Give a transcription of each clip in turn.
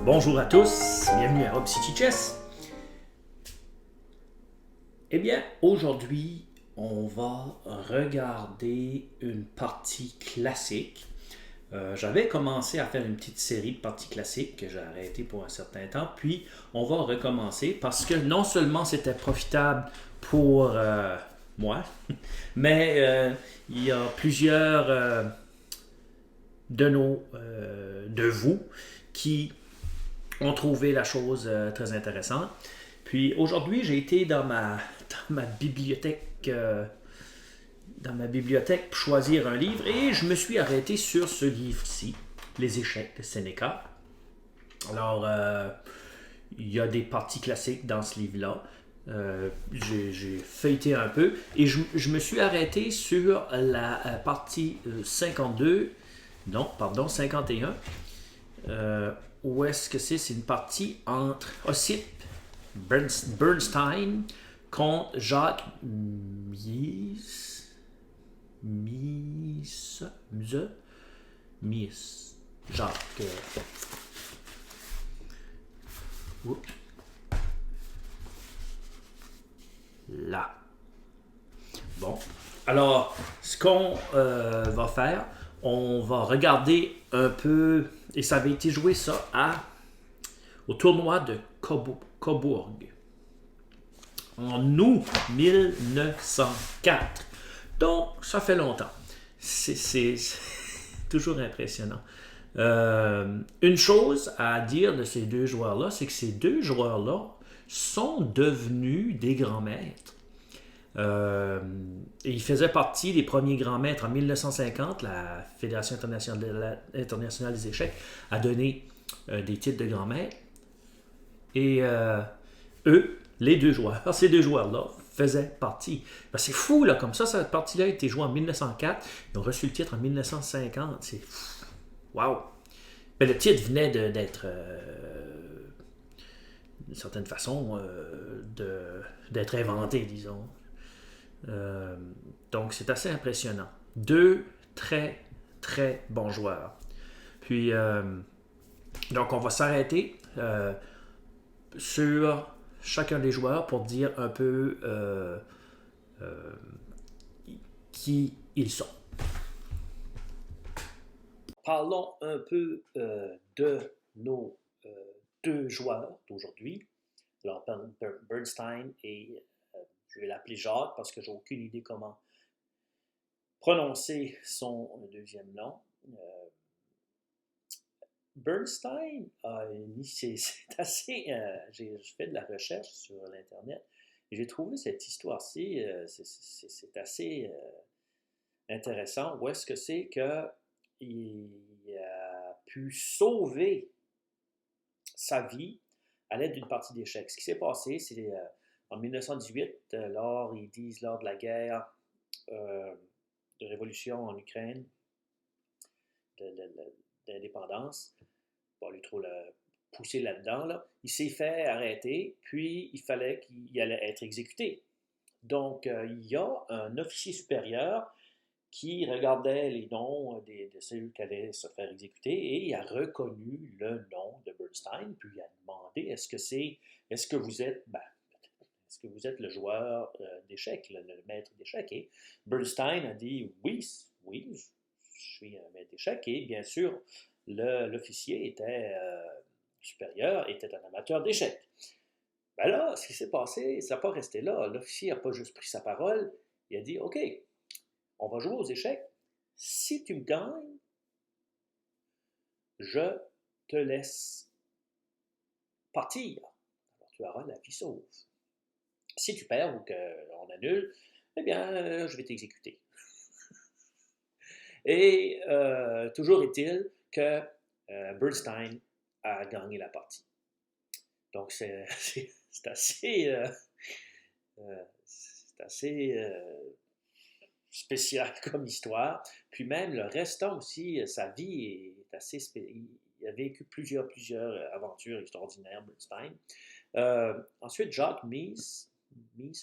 Bonjour à tous, bienvenue à Hub City Chess. Eh bien, aujourd'hui, on va regarder une partie classique. J'avais commencé à faire une petite série de parties classiques que j'ai arrêté pour un certain temps, puis on va recommencer parce que non seulement c'était profitable pour moi, mais il y a plusieurs de vous qui ont trouvé la chose très intéressante. Puis aujourd'hui, j'ai été dans ma bibliothèque pour choisir un livre et je me suis arrêté sur ce livre-ci, Les échecs de Seneca. Alors, il y a des parties classiques dans ce livre-là. J'ai feuilleté un peu et je me suis arrêté sur la partie 52, non, pardon, 51, où est-ce que c'est? C'est une partie entre Ossip Bernstein contre Jacques Mies. Jacques. Là. Bon. Alors, ce qu'on va faire, on va regarder un peu, et ça avait été joué ça au tournoi de Cobourg en août 1904. Donc, ça fait longtemps. C'est toujours impressionnant. Une chose à dire de ces deux joueurs-là, c'est que ces deux joueurs-là sont devenus des grands maîtres. Et ils faisaient partie des premiers grands maîtres en 1950. La Fédération internationale des échecs a donné des titres de grands maîtres. Et eux, les deux joueurs, ces deux joueurs-là, faisaient partie. Ben, c'est fou, là, comme ça, cette partie-là a été jouée en 1904. Ils ont reçu le titre en 1950. C'est fou. Wow! Ben, le titre venait d'être, d'une certaine façon, d'être inventé, disons. Donc, c'est assez impressionnant. Deux très, très bons joueurs. Puis, donc, on va s'arrêter sur chacun des joueurs pour dire un peu qui ils sont. Parlons un peu de nos deux joueurs d'aujourd'hui. Alors, Bernstein et je vais l'appeler Jacques parce que j'ai aucune idée comment prononcer son deuxième nom. Bernstein, c'est assez. J'ai fait de la recherche sur l'Internet et j'ai trouvé cette histoire-ci, c'est assez intéressant. Où est-ce que c'est qu'il a pu sauver sa vie à l'aide d'une partie d'échecs? Ce qui s'est passé, c'est en 1918, ils disent lors de la guerre de révolution en Ukraine, d'indépendance, pas lui trop pousser là-dedans, là. Il s'est fait arrêter, puis il fallait qu'il allait être exécuté. Donc, il y a un officier supérieur qui regardait les noms de ceux qui allaient se faire exécuter et il a reconnu le nom de Bernstein, puis il a demandé est-ce que vous êtes le joueur d'échecs, le maître d'échecs? Et Bernstein a dit oui, je suis un maître d'échecs et bien sûr, l'officier supérieur était un amateur d'échecs. Ben là, ce qui s'est passé, ça n'a pas resté là. L'officier n'a pas juste pris sa parole, il a dit OK, on va jouer aux échecs. Si tu me gagnes, je te laisse partir. Alors tu auras la vie sauve. Si tu perds ou qu'on annule, eh bien, je vais t'exécuter. Et toujours est-il que Bernstein a gagné la partie. Donc, c'est assez spécial comme histoire. Puis même le restant aussi, sa vie est assez spéciale. Il a vécu plusieurs aventures extraordinaires, Bernstein. Ensuite, Jacques Mies, lui,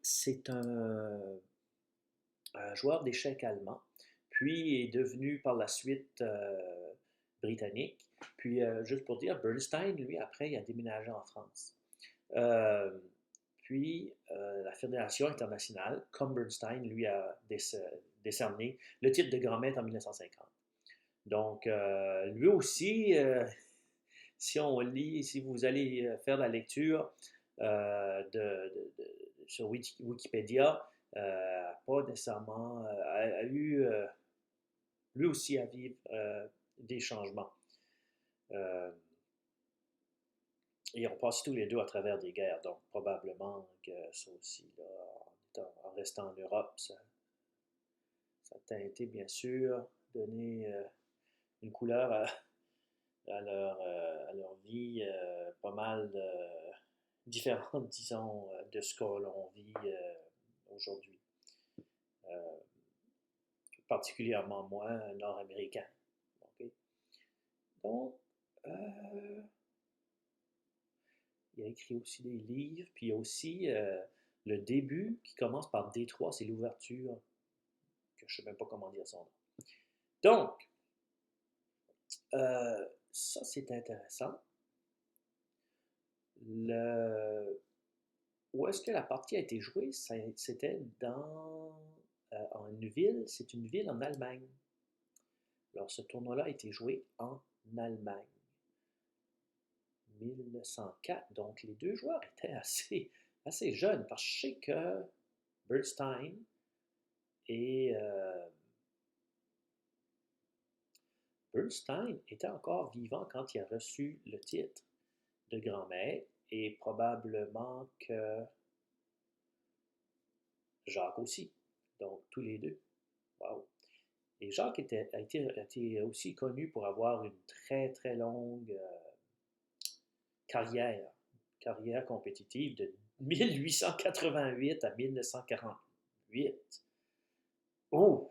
c'est un joueur d'échecs allemand, puis est devenu par la suite britannique. Puis, juste pour dire, Bernstein, lui, après, il a déménagé en France. Euh, Puis, la Fédération internationale, comme Bernstein, lui a décerné le titre de grand maître en 1950. Donc, lui aussi, si on lit, si vous allez faire la lecture sur Wikipédia, pas nécessairement, a eu lui aussi à vivre des changements. Ils ont passé tous les deux à travers des guerres, donc probablement que ça aussi, là, en restant en Europe, ça a teinté, bien sûr, donner une couleur à leur vie pas mal différente, disons, de ce que l'on vit aujourd'hui. Euh, Particulièrement moi, nord-américain. Okay? Donc, il a écrit aussi des livres, puis il y a aussi le début qui commence par Détroit, c'est l'ouverture, que je ne sais même pas comment dire son nom. Donc, ça c'est intéressant. Où est-ce que la partie a été jouée? C'était en une ville, c'est une ville en Allemagne. Alors, ce tournoi-là a été joué en Allemagne. 1904. Donc, les deux joueurs étaient assez jeunes, parce que je sais que Bernstein et Bernstein était encore vivant quand il a reçu le titre de grand maître, et probablement que Jacques aussi. Donc, tous les deux. Wow. Et Jacques a été aussi connu pour avoir une très, très longue carrière compétitive de 1888 à 1948. Oh,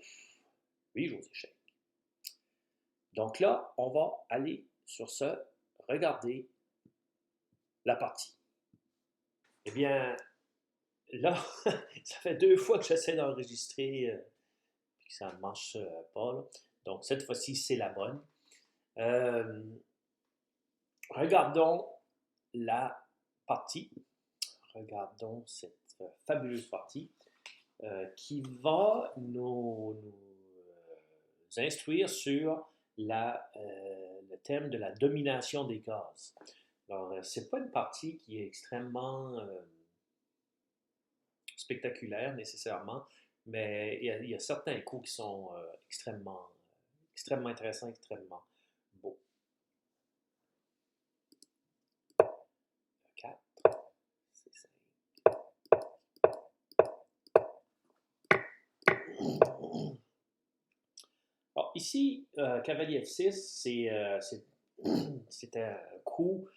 oui, José Chèque. Donc là, on va aller sur ce, regarder la partie. Eh bien, là, ça fait 2 fois que j'essaie d'enregistrer et que ça ne marche pas. Là. Donc, cette fois-ci, c'est la bonne. Regardons la partie. Regardons cette fabuleuse partie qui va nous instruire sur le thème de la domination des gaz. Alors, c'est pas une partie qui est extrêmement spectaculaire nécessairement, mais il y a certains coups qui sont extrêmement intéressants, extrêmement beaux. 4, c'est 5. Alors, ici, cavalier F6, c'était un coup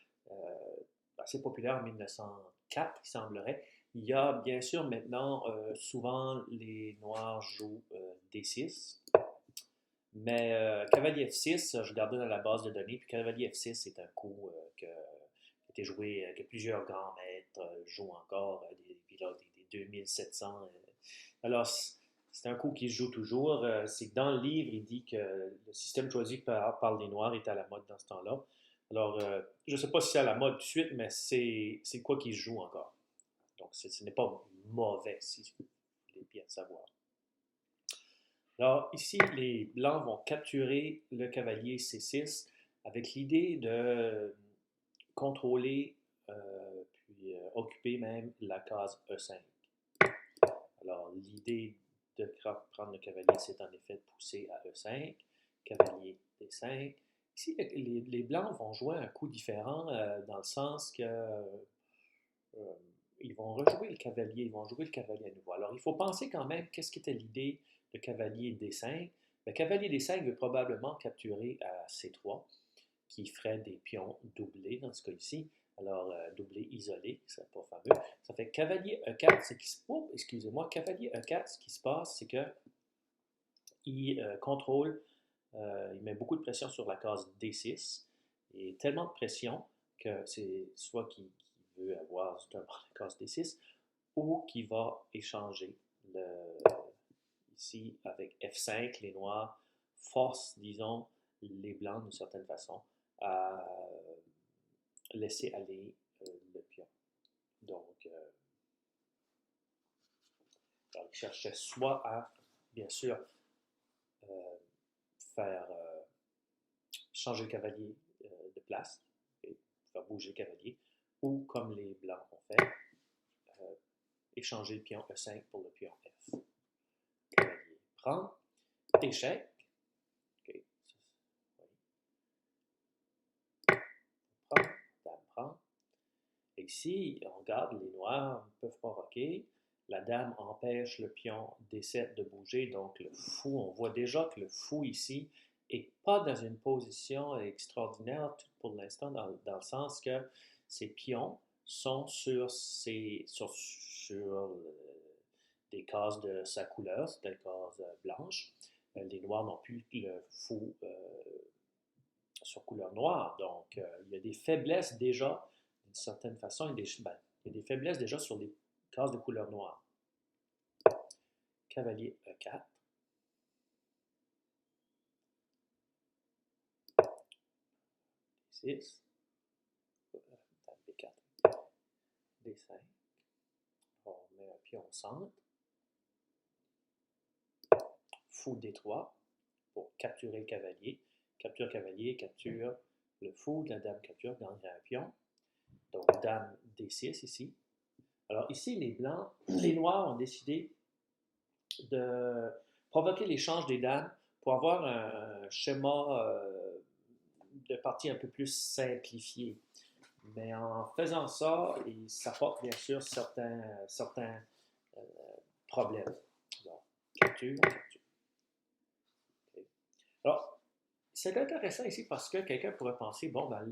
assez populaire en 1904, il semblerait. Il y a bien sûr maintenant, souvent les Noirs jouent D6, mais cavalier F6, je regardais dans la base de données, puis cavalier F6, c'est un coup qui a été joué, que plusieurs grands maîtres jouent encore, des 2700. Alors, c'est un coup qui se joue toujours. C'est que dans le livre, il dit que le système choisi par les Noirs est à la mode dans ce temps-là. Alors, je ne sais pas si c'est à la mode tout de suite, mais c'est quoi qui se joue encore. Donc, ce n'est pas mauvais, si vous voulez bien savoir. Alors, ici, les Blancs vont capturer le cavalier C6 avec l'idée de contrôler, puis occuper même la case E5. Alors, l'idée de prendre le cavalier, c'est en effet de pousser à E5, cavalier D5. Ici, les Blancs vont jouer un coup différent dans le sens que ils vont rejouer le cavalier, ils vont jouer le cavalier à nouveau. Alors, il faut penser quand même, qu'est-ce qu'était l'idée de cavalier D5? Le cavalier D5 veut probablement capturer à C3, qui ferait des pions doublés dans ce cas-ci. Alors, doublé isolé, c'est pas fameux. Ça fait cavalier E4, cavalier E4, ce qui se passe, c'est que il contrôle, il met beaucoup de pression sur la case D6, et tellement de pression que c'est soit qu'il veut avoir justement la case D6, ou qu'il va échanger ici avec F5, les noirs forcent, disons, les blancs, d'une certaine façon, à laisser aller le pion. Donc, alors, il cherchait soit à, bien sûr, euh, faire changer le cavalier de place, et faire bouger le cavalier, ou comme les blancs ont fait, échanger le pion E5 pour le pion F. Cavalier prend, échec. Okay. Prend, dame prend. Et ici, on regarde, les noirs ne peuvent pas roquer. La dame empêche le pion D7 de bouger, donc le fou, on voit déjà que le fou ici n'est pas dans une position extraordinaire pour l'instant, dans le sens que ses pions sont sur des cases de sa couleur, c'est des cases blanches. Les noirs n'ont plus le fou sur couleur noire, donc il y a des faiblesses déjà, d'une certaine façon, il y a des faiblesses déjà sur les cases de couleur noire. Cavalier E4. D6. B4. D5. On met un pion au centre. Fou D3 pour capturer le cavalier. Capture cavalier, capture le fou, la dame capture, gagne un pion. Donc dame D6 ici. Alors ici, les noirs ont décidé de provoquer l'échange des dames pour avoir un schéma de partie un peu plus simplifié. Mais en faisant ça, ça apporte bien sûr certains problèmes. Donc, capture. Okay. Alors, c'est intéressant ici parce que quelqu'un pourrait penser, bon, ben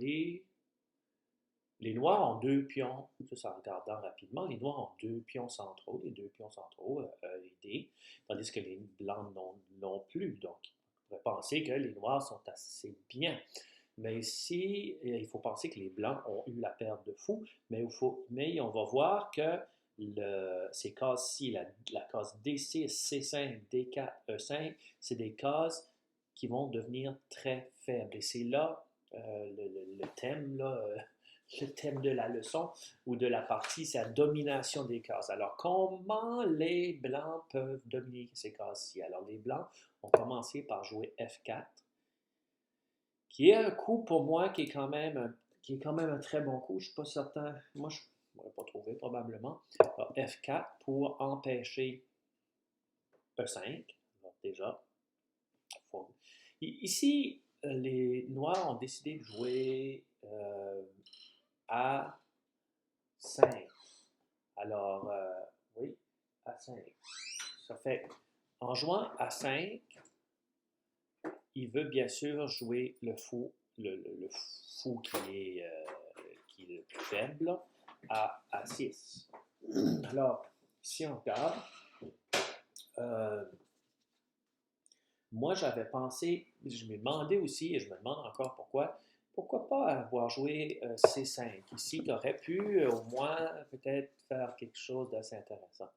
les noirs ont deux pions, ça en regardant rapidement, les noirs ont deux pions centraux, les deux pions centraux, E et D, tandis que les blancs n'ont plus. Donc, on pourrait penser que les noirs sont assez bien. Mais ici, il faut penser que les blancs ont eu la perte de fou, mais on va voir que ces cases-ci, la case D6, C5, D4, E5, c'est des cases qui vont devenir très faibles. Et c'est là le thème, là, le thème de la leçon ou de la partie, c'est la domination des cases. Alors, comment les blancs peuvent dominer ces cases-ci? Alors, les blancs ont commencé par jouer F4, qui est un coup pour moi qui est quand même un très bon coup. Je ne suis pas certain. Moi, je ne l'aurais pas trouvé probablement. Alors, F4 pour empêcher E5. Alors, déjà, ici, les Noirs ont décidé de jouer A5. Alors, oui, A5. Ça fait, en jouant A5, il veut bien sûr jouer le fou, le fou qui est le plus faible, à A6. Alors, si on regarde, moi j'avais pensé, je me demandais aussi, et je me demande encore pourquoi pas avoir joué C5 ici, qui aurait pu au moins peut-être faire quelque chose d'assez intéressant.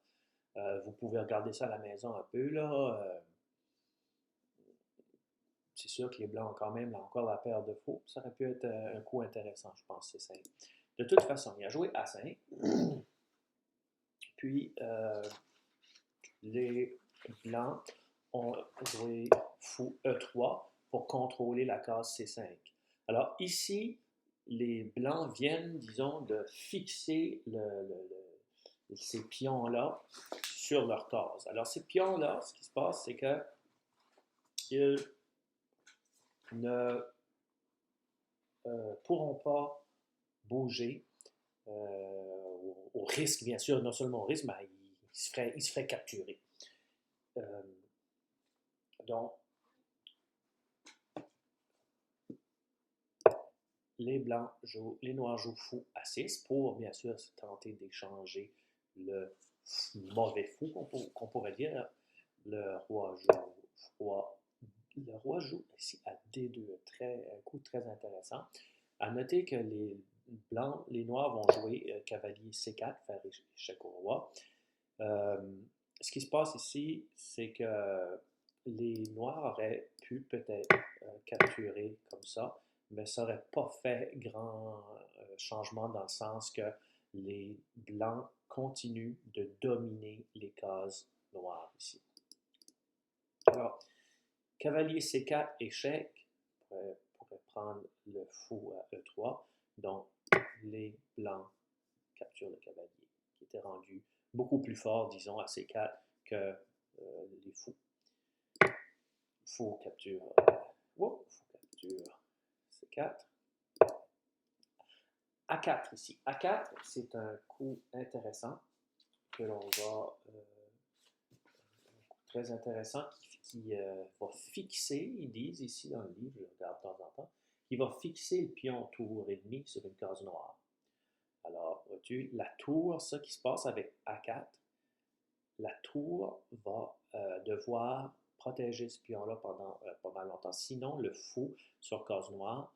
Vous pouvez regarder ça à la maison un peu, là. C'est sûr que les Blancs ont quand même encore la paire de faux. Ça aurait pu être un coup intéressant, je pense, C5. De toute façon, il a joué A5. Puis, les Blancs ont joué fou E3 pour contrôler la case C5. Alors ici, les Blancs viennent, disons, de fixer ces pions-là sur leur case. Alors ces pions-là, ce qui se passe, c'est que ils ne pourront pas bouger au risque, bien sûr, non seulement au risque, mais ils se feraient capturer. Donc, les noirs jouent fou à 6 pour, bien sûr, tenter d'échanger le mauvais fou, qu'on pourrait dire. Le roi joue ici à D2, un coup très intéressant. À noter que les noirs vont jouer cavalier C4, faire échec au roi. Ce qui se passe ici, c'est que les Noirs auraient pu peut-être capturer comme ça, mais ça n'aurait pas fait grand changement dans le sens que les Blancs continuent de dominer les cases noires ici. Alors, cavalier C4, échec, pourrait prendre le fou à E3, donc les Blancs capturent le cavalier, qui était rendu beaucoup plus fort, disons, à C4 que les fous. Fou capture, fou capture C4. A4 ici. A4, c'est un coup intéressant que l'on va, très intéressant, qui va fixer, ils disent ici dans le livre, je regarde de temps en temps, qui va fixer le pion tour et demi sur une case noire. Alors, vois-tu, la tour, ça qui se passe avec A4, la tour va devoir protéger ce pion-là pendant pas mal longtemps. Sinon, le fou sur case noire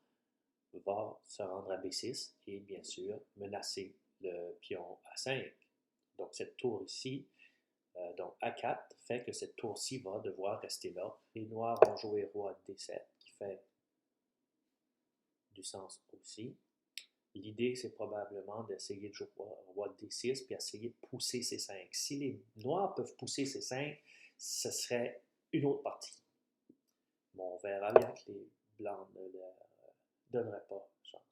va se rendre à B6 et bien sûr menacer le pion A5. Donc cette tour ici, donc A4, fait que cette tour-ci va devoir rester là. Les noirs vont jouer roi D7 qui fait du sens aussi. L'idée, c'est probablement d'essayer de jouer roi D6 puis essayer de pousser C5. Si les noirs peuvent pousser C5, ce serait une autre partie. Bon, on verra bien que les blancs ne leur donneraient pas chance.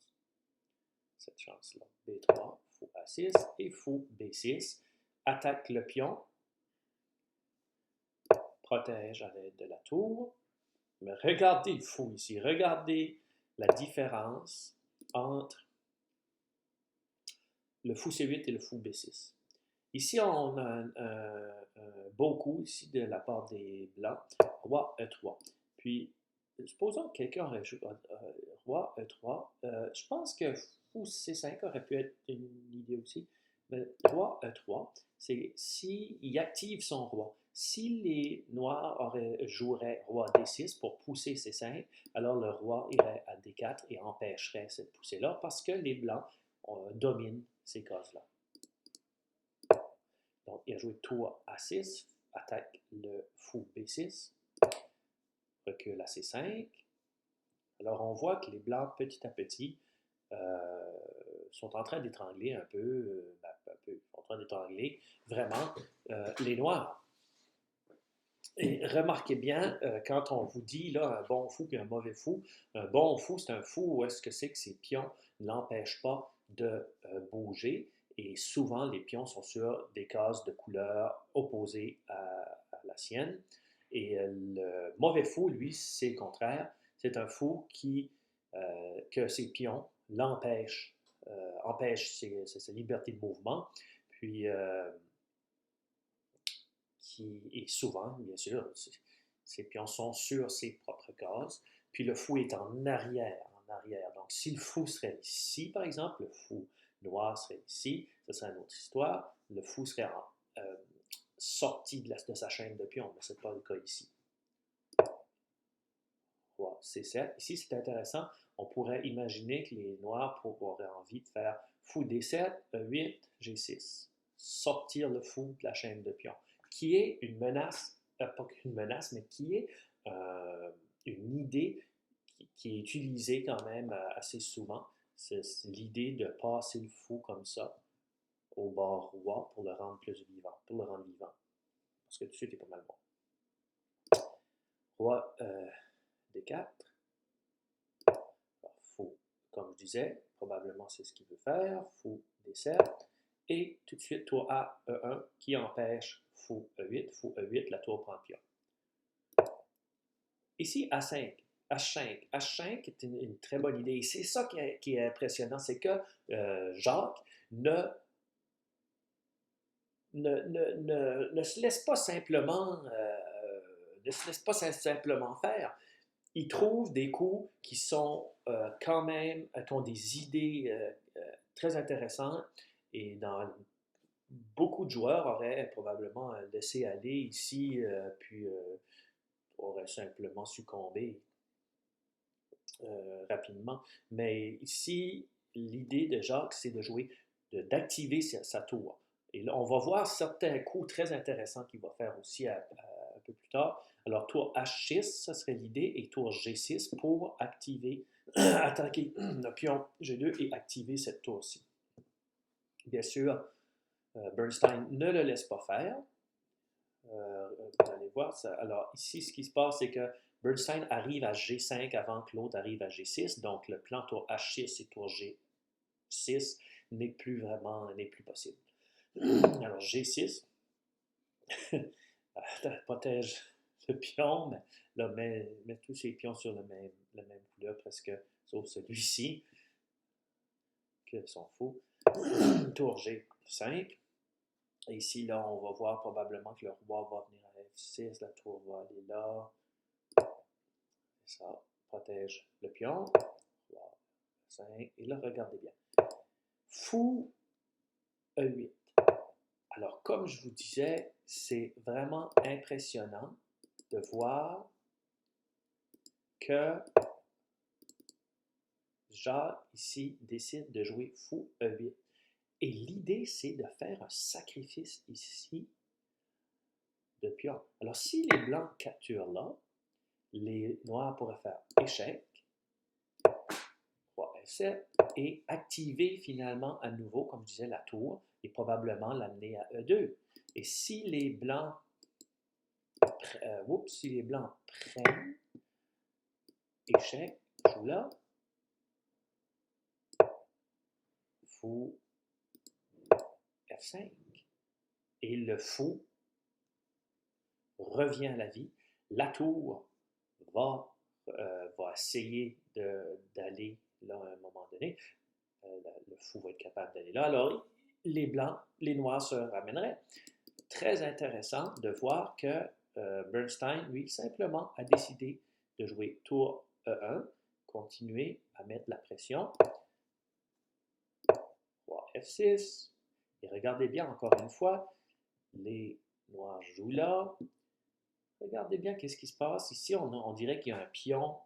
Cette chance-là. B3, fou A6 et fou B6. Attaque le pion. Protège à l'aide de la tour. Mais regardez le fou ici. Regardez la différence entre le fou C8 et le fou B6. Ici, on a un beau coup ici de la part des Blancs. Roi E3. Puis, supposons que quelqu'un aurait joué roi E3. Je pense que fou C5 aurait pu être une idée aussi. Mais roi E3, c'est s'il active son roi. Si les Noirs joueraient roi D6 pour pousser C5, alors le roi irait à D4 et empêcherait cette poussée-là parce que les Blancs dominent ces cases-là. Donc, il a joué tour A6, attaque le fou B6, recule à C5. Alors, on voit que les Blancs, petit à petit, sont en train d'étrangler un peu, sont en train d'étrangler vraiment les Noirs. Et remarquez bien, quand on vous dit là, un bon fou et un mauvais fou, un bon fou, c'est un fou où est-ce que c'est que ses pions ne l'empêchent pas de bouger. Et souvent, les pions sont sur des cases de couleur opposées à la sienne. Et le mauvais fou, lui, c'est le contraire. C'est un fou que ses pions l'empêchent, empêchent sa liberté de mouvement. Puis, et souvent, bien sûr, ces pions sont sur ses propres cases, puis le fou est en arrière, Donc, si le fou serait ici, par exemple, le fou noir serait ici, ce serait une autre histoire. Le fou serait sorti de sa chaîne de pions, mais ce n'est pas le cas ici. Roi C7. Ici, c'est intéressant. On pourrait imaginer que les noirs auraient envie de faire fou D7, E8, G6. Sortir le fou de la chaîne de pions, qui est une menace, pas qu'une menace, mais qui est une idée qui est utilisée quand même assez souvent. C'est l'idée de passer le fou comme ça au bord roi pour le rendre plus vivant, Parce que tout de suite, il est pas mal bon. Roi D4. Fou, comme je disais, probablement c'est ce qu'il veut faire. Fou D7. Et tout de suite, tour A, E1, qui empêche fou E8. Fou E8, la tour prend pion. Ici, A5, H5. H5 est une très bonne idée. Et c'est ça qui est impressionnant, c'est que Jacques ne se laisse pas simplement faire. Il trouve des coups qui sont quand même, qui ont des idées très intéressantes et beaucoup de joueurs auraient probablement laissé aller ici puis auraient simplement succombé rapidement. Mais ici, l'idée de Jacques, c'est de jouer, d'activer sa tour. Et là, on va voir certains coups très intéressants qu'il va faire aussi un peu plus tard. Alors, tour H6, ça serait l'idée, et tour G6 pour activer, attaquer le pion G2 et activer cette tour-ci. Bien sûr, Bernstein ne le laisse pas faire. Vous allez voir ça. Alors, ici, ce qui se passe, c'est que Bernstein arrive à G5 avant que l'autre arrive à G6. Donc, le plan tour H6 et tour G6 n'est plus possible. Alors, G6 protège le pion, mais là, met tous ses pions sur la même couleur, presque, sauf celui-ci, qui sont faux. Tour G5. Et ici, là, on va voir probablement que le roi va venir à F6, la tour va aller là. Ça protège le pion. Roi F5. Et là, regardez bien. Fou E8. Alors, comme je vous disais, c'est vraiment impressionnant de voir que Jacques, ici, décide de jouer fou E8. Et l'idée, c'est de faire un sacrifice ici de pion. Alors, si les blancs capturent là, les noirs pourraient faire échec, roi F7, et activer finalement à nouveau, comme je disais, la tour, et probablement l'amener à E2. Et si les blancs, prennent échec, joue là, fou F5. Et le fou revient à la vie. La tour va essayer d'aller là à un moment donné. Le fou va être capable d'aller là. Alors, les blancs, les noirs se ramèneraient. Très intéressant de voir que Bernstein, lui, simplement a décidé de jouer tour E1, continuer à mettre la pression. Roi F6. Et regardez bien, encore une fois, les noirs jouent là. Regardez bien qu'est-ce qui se passe. Ici, on dirait qu'il y a un pion.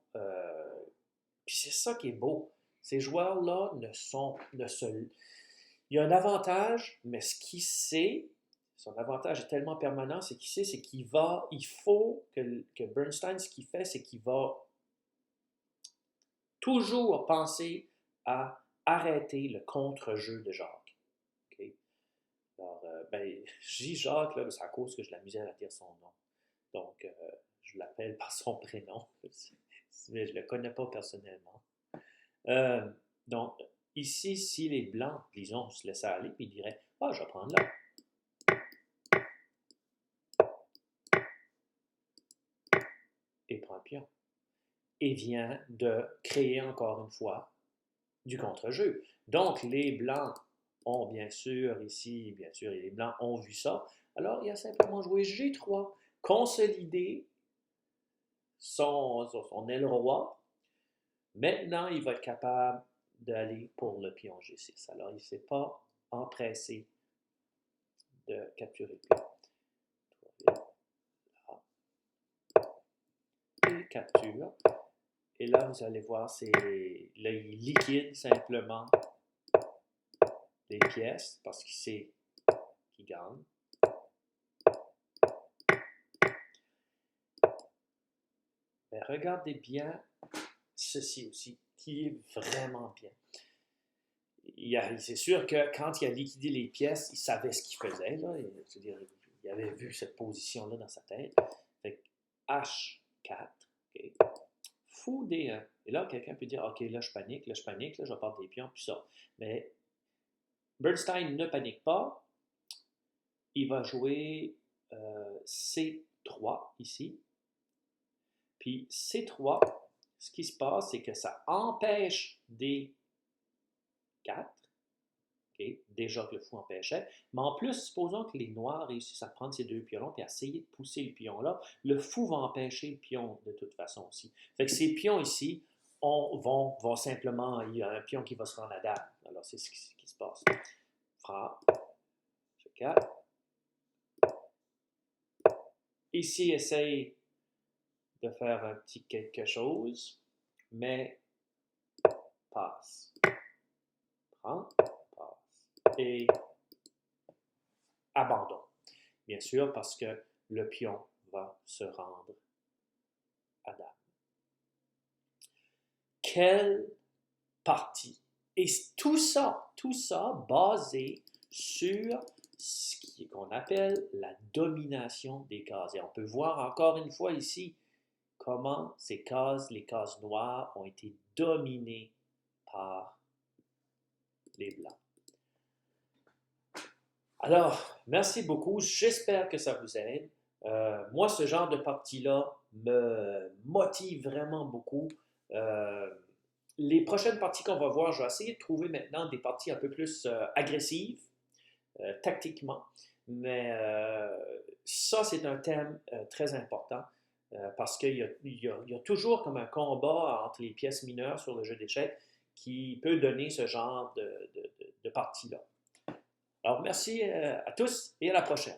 Puis c'est ça qui est beau. Ces joueurs-là il y a un avantage, mais ce qu'il sait, son avantage est tellement permanent, c'est qu'il faut que Bernstein, ce qu'il fait, c'est qu'il va toujours penser à arrêter le contre-jeu de Jacques. Okay? Alors, je dis Jacques, là, c'est à cause que je l'amusais à dire son nom. Donc, je l'appelle par son prénom, mais je ne le connais pas personnellement. Donc, ici, si les blancs, disons, se laissaient aller, puis ils diraient, ah, je vais prendre là. Et prend le pion. Et vient de créer encore une fois du contre-jeu. Donc, les blancs ont bien sûr ici, bien sûr, et les blancs ont vu ça. Alors, il a simplement joué G3, consolider son aile roi. Maintenant, il va être capable d'aller pour le pion G6. Alors, il ne s'est pas empressé de capturer le pion. Il capture. Et là, vous allez voir, là, il liquide simplement les pièces parce qu'il sait qu'il gagne. Mais regardez bien ceci aussi, qui est vraiment bien. C'est sûr que quand il a liquidé les pièces, il savait ce qu'il faisait. Là, c'est-à-dire, il avait vu cette position-là dans sa tête. Fait que H4, okay. Fou D1. Et là, quelqu'un peut dire, OK, là, je panique, là, je vais perdre des pions, puis ça. Mais Bernstein ne panique pas. Il va jouer C3 ici. Puis C3, ce qui se passe, c'est que ça empêche D4. Okay. Déjà que le fou empêchait. Mais en plus, supposons que les noirs réussissent à prendre ces deux pions et à essayer de pousser le pion-là. Le fou va empêcher le pion de toute façon aussi. Fait que ces pions ici vont simplement... Il y a un pion qui va se rendre à dame. Alors, c'est ce qui se passe. Frappe. G4. Ici, essaye de faire un petit quelque chose, mais passe. Prends, passe. Et abandon. Bien sûr, parce que le pion va se rendre à dame. Quelle partie! Et tout ça basé sur ce qu'on appelle la domination des cases. Et on peut voir encore une fois ici comment ces cases, les cases noires, ont été dominées par les blancs. Alors, merci beaucoup. J'espère que ça vous aide. Moi, ce genre de partie-là me motive vraiment beaucoup. Les prochaines parties qu'on va voir, je vais essayer de trouver maintenant des parties un peu plus agressives, tactiquement. Mais ça, c'est un thème très important parce qu'il y a toujours comme un combat entre les pièces mineures sur le jeu d'échecs qui peut donner ce genre de partie-là. Alors, merci à tous et à la prochaine.